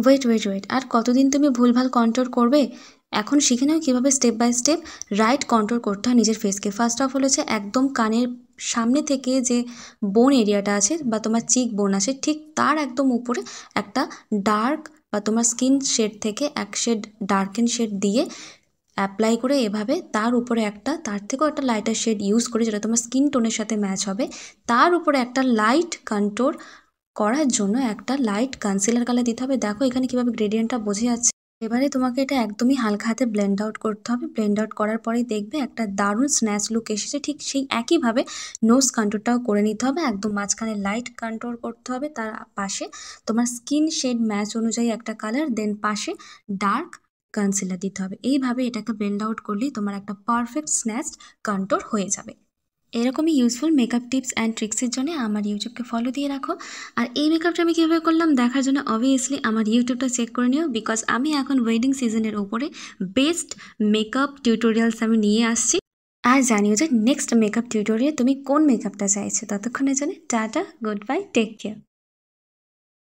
Wait আর কতদিন তুমি ভুলভাল কন্ট্রোল করবে? এখন শিখে নাও কীভাবে step by step right control করতে হয় নিজের ফেসকে। ফার্স্ট অফ অল হচ্ছে একদম কানের সামনে থেকে যে বোন এরিয়াটা আছে বা তোমার চিক বোন আছে, ঠিক তার একদম উপরে একটা ডার্ক বা তোমার স্কিন শেড থেকে এক শেড ডার্কেন শেড দিয়ে অ্যাপ্লাই করে এভাবে তার উপরে একটা, তার থেকেও একটা লাইটার শেড ইউজ করে যেটা তোমার স্কিন টোনের সাথে ম্যাচ হবে, তার উপরে একটা লাইট কন্ট্রোল করার জন্য একটা লাইট কনসিলার কালার দিতে হবে। দেখো এখানে কীভাবে গ্রেডিয়েন্টটা বোঝা যাচ্ছে। এবারে তোমাকে এটা একদমই হালকা হাতে ব্লেন্ড আউট করতে হবে। ব্লেন্ড আউট করার পরেই দেখবে একটা দারুণ স্ন্যাচ লুক এসেছে। ঠিক সেই একইভাবে নোজ কন্ট্রোলটাও করে নিতে হবে, একদম মাঝখানে লাইট কন্ট্রোল করতে হবে, তার পাশে তোমার স্কিন শেড ম্যাচ অনুযায়ী একটা কালার, দেন পাশে ডার্ক কনসিলার দিতে হবে। এইভাবে এটাকে ব্লেন্ড আউট করলেই তোমার একটা পারফেক্ট স্ন্যাচ কন্ট্রোল হয়ে যাবে। এরকমই ইউজফুল মেকআপ টিপস অ্যান্ড ট্রিক্সের জন্য আমার ইউটিউবকে ফলো দিয়ে রাখো। আর এই মেকআপটা আমি কীভাবে করলাম দেখার জন্য অবভিয়াসলি আমার ইউটিউবটা চেক করে নিও, বিকজ আমি এখন ওয়েডিং সিজনের ওপরে বেস্ট মেকআপ টিউটোরিয়ালস আমি নিয়ে আসছি। আর জানিও যে নেক্সট মেকআপ টিউটোরিয়াল তুমি কোন মেকআপটা চাইছো। ততক্ষণের জন্য tata, good bye, take care.